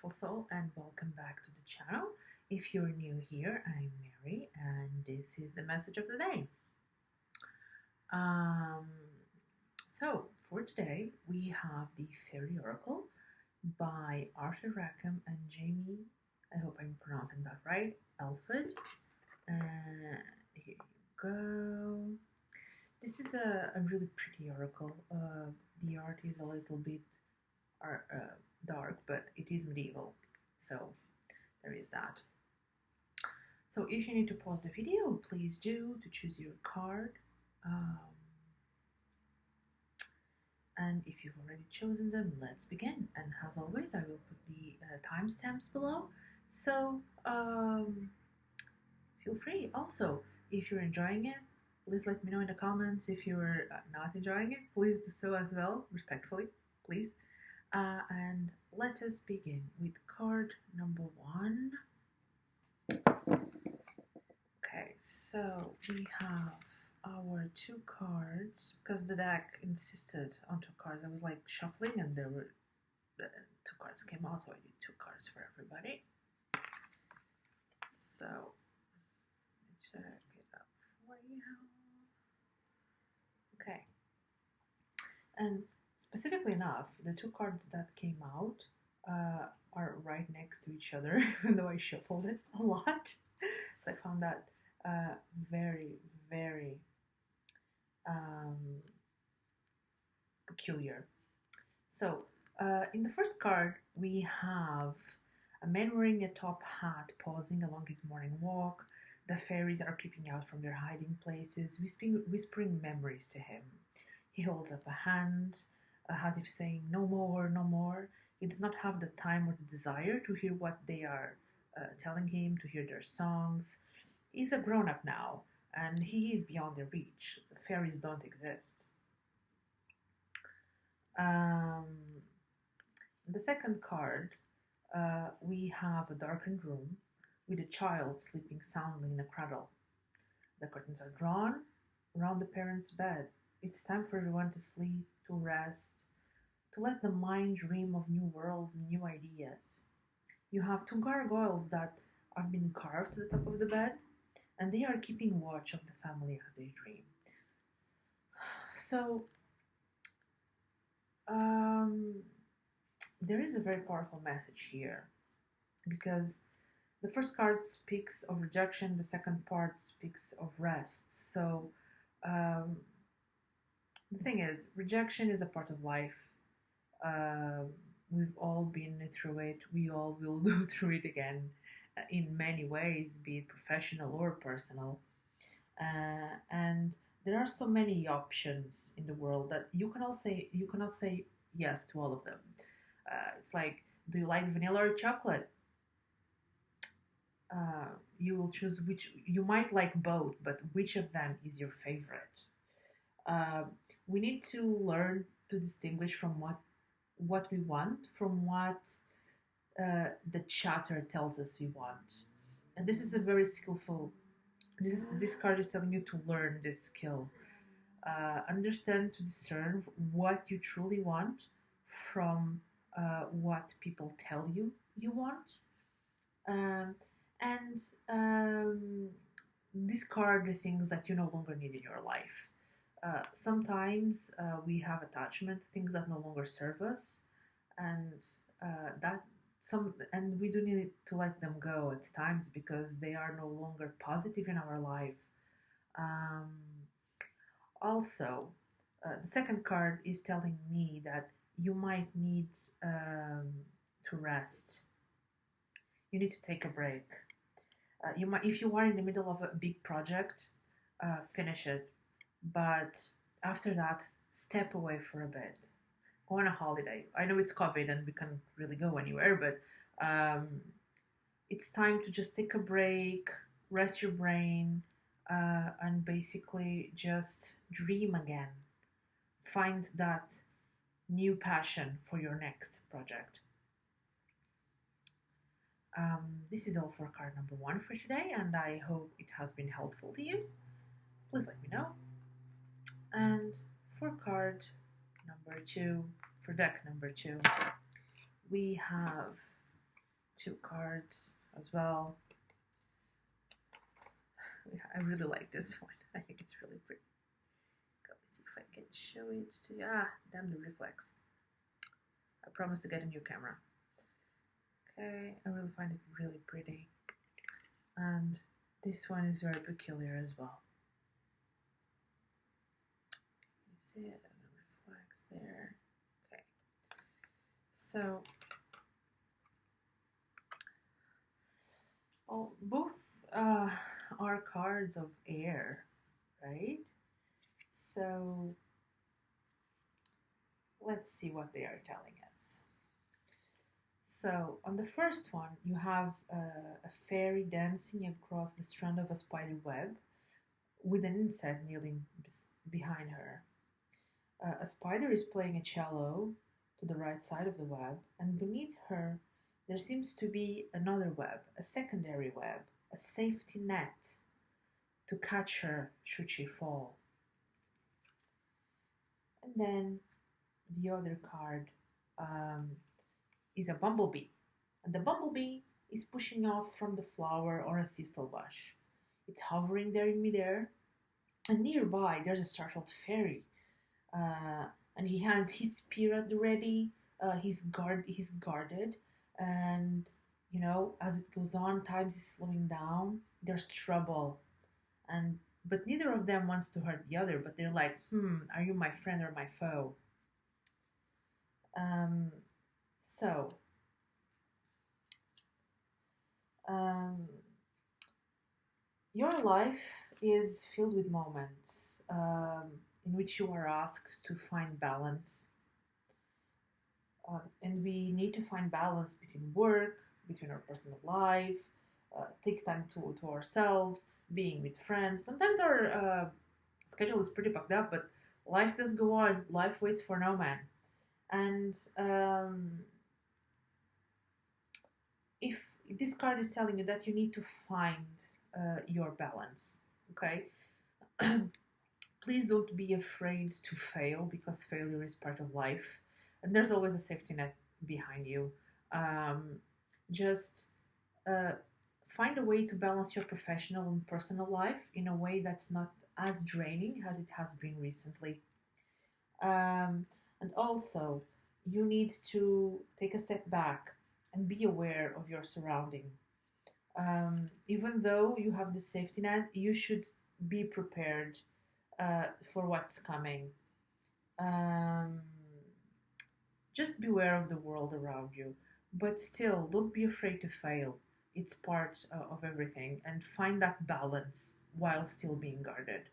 beautiful soul, and welcome back to the channel. If you're new here, I'm Mary, and this is the message of the day. Um, so, for today, we have the Fairy Oracle by Arthur Rackham and Jamie, I hope I'm pronouncing that right, Elford. Here you go. This is a really pretty oracle. The art is a little bit dark, but it is medieval, so there is that. So if you need to pause the video, please do to choose your card. And if you've already chosen them, let's begin. And as always, I will put the timestamps below, so feel free. Also, if you're enjoying it, please let me know in the comments. If you're not enjoying it, please do so as well, respectfully, please. And let us begin with card number 1. Okay, so we have our 2 cards, because the deck insisted on 2 cards. I was like shuffling and there were 2 cards came out, so I did 2 cards for everybody. So, let me check it out for you. Okay. And specifically enough, the 2 cards that came out are right next to each other, even though I shuffled it a lot. So I found that very, very peculiar. So in the first card, we have a man wearing a top hat pausing along his morning walk. The fairies are creeping out from their hiding places, whispering memories to him. He holds up a hand, as if saying, "No more, no more." He does not have the time or the desire to hear what they are telling him, to hear their songs. He's a grown-up now, and he is beyond their reach. The fairies don't exist. The second card, we have a darkened room with a child sleeping soundly in a cradle. The curtains are drawn around the parent's bed. It's time for everyone to sleep, to rest, to let the mind dream of new worlds and new ideas. You have 2 gargoyles that have been carved to the top of the bed, and they are keeping watch of the family as they dream. So, there is a very powerful message here, because the first card speaks of rejection, the second part speaks of rest. So, the thing is, rejection is a part of life. We've all been through it. We all will go through it again in many ways, be it professional or personal. And there are so many options in the world that you cannot say yes to all of them. It's like, do you like vanilla or chocolate? You will choose which. You might like both, but which of them is your favorite? We need to learn to distinguish from what we want from what the chatter tells us we want. And this is a very skillful. This card is telling you to learn this skill. Understand, to discern what you truly want from what people tell you want. And discard the things that you no longer need in your life. Sometimes we have attachment to things that no longer serve us, and we do need to let them go at times because they are no longer positive in our life. Also, the second card is telling me that you might need to rest. You need to take a break. If you are in the middle of a big project, finish it. But after that, step away for a bit. Go on a holiday. I know it's COVID and we can't really go anywhere, but it's time to just take a break, rest your brain, and basically just dream again. Find that new passion for your next project. This is all for card number 1 for today, and I hope it has been helpful to you. Please let me know. And for card number 2, for deck number 2, we have 2 cards as well. I really like this one. I think it's really pretty. Let's see if I can show it to you. Ah, damn the reflex. I promise to get a new camera. Okay, I really find it really pretty. And this one is very peculiar as well. You see it? It reflects there. Okay. So, both are cards of air, right? So, let's see what they are telling us. So, on the first one, you have a fairy dancing across the strand of a spider web with an insect kneeling behind her. A spider is playing a cello to the right side of the web, and beneath her, there seems to be another web, a secondary web, a safety net to catch her should she fall. And then the other card is a bumblebee. And the bumblebee is pushing off from the flower or a thistle bush. It's hovering there in midair, and nearby there's a startled fairy. And he has his spear at the ready. He's guarded, and you know, as it goes on, time is slowing down. There's trouble, but neither of them wants to hurt the other. But they're like, are you my friend or my foe? So, your life is filled with moments in which you are asked to find balance. And we need to find balance between work, between our personal life, take time to ourselves, being with friends. Sometimes our schedule is pretty packed up, but life does go on. Life waits for no man. And if this card is telling you that you need to find your balance, okay? Please don't be afraid to fail, because failure is part of life. And there's always a safety net behind you. Just find a way to balance your professional and personal life in a way that's not as draining as it has been recently. And also, you need to take a step back and be aware of your surrounding. Even though you have the safety net, you should be prepared for what's coming. Just beware of the world around you, but still, don't be afraid to fail. It's part of everything, and find that balance while still being guarded.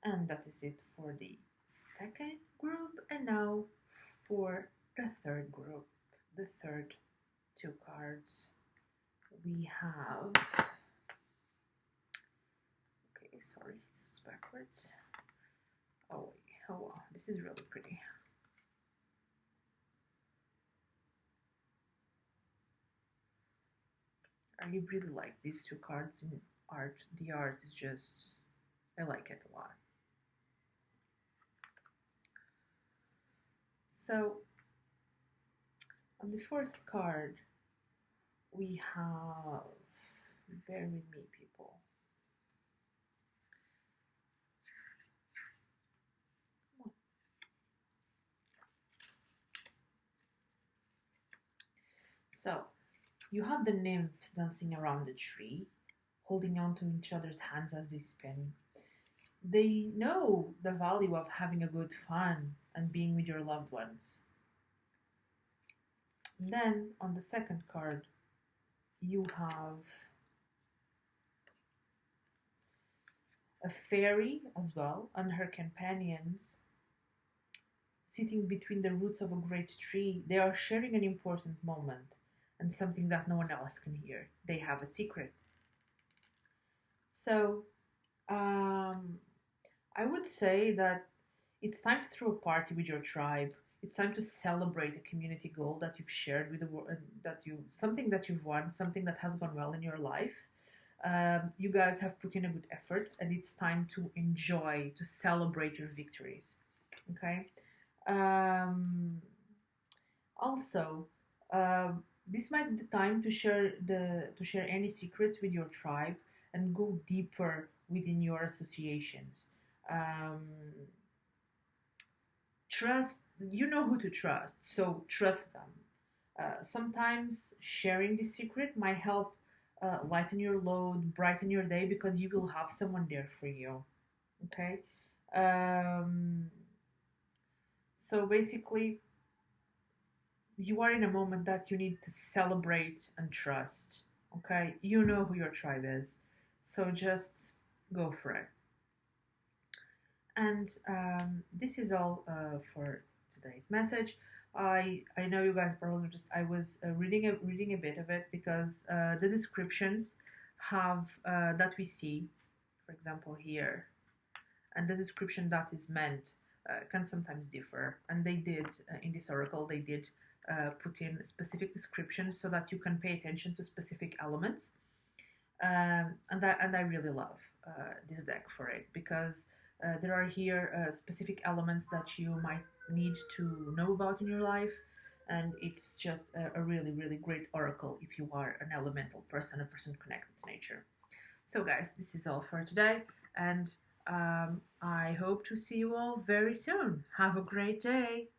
And that is it for the second group, and now for the third group, the third 2 cards. We have, okay, sorry, this is backwards. Oh, wow, this is really pretty. I really like these 2 cards in art. The art is just, I like it a lot. So, on the first card, we have, bear with me, people. So, you have the nymphs dancing around the tree, holding on to each other's hands as they spin. They know the value of having a good fun and being with your loved ones. And then, on the second card, you have a fairy as well and her companions sitting between the roots of a great tree. They are sharing an important moment and something that no one else can hear. They have a secret. So, I would say that it's time to throw a party with your tribe. It's time to celebrate a community goal that you've shared with the world, something that you've won, something that has gone well in your life. You guys have put in a good effort, and it's time to enjoy, to celebrate your victories. Okay. Also, This might be the time to share any secrets with your tribe and go deeper within your associations. Um, Trust, you know who to trust, so trust them. Sometimes sharing this secret might help lighten your load, brighten your day, because you will have someone there for you. Okay. Um, so basically, you are in a moment that you need to celebrate and trust. Okay, you know who your tribe is, so just go for it. And this is all for today's message. I know you guys probably just I was reading a bit of it because the descriptions have that we see, for example here, and the description that is meant can sometimes differ. And they did in this oracle they did put in specific descriptions so that you can pay attention to specific elements. And I really love this deck for it because there are here specific elements that you might need to know about in your life, and it's just a really really great oracle if you are an elemental person, a person connected to nature. So guys, this is all for today, and I hope to see you all very soon. Have a great day.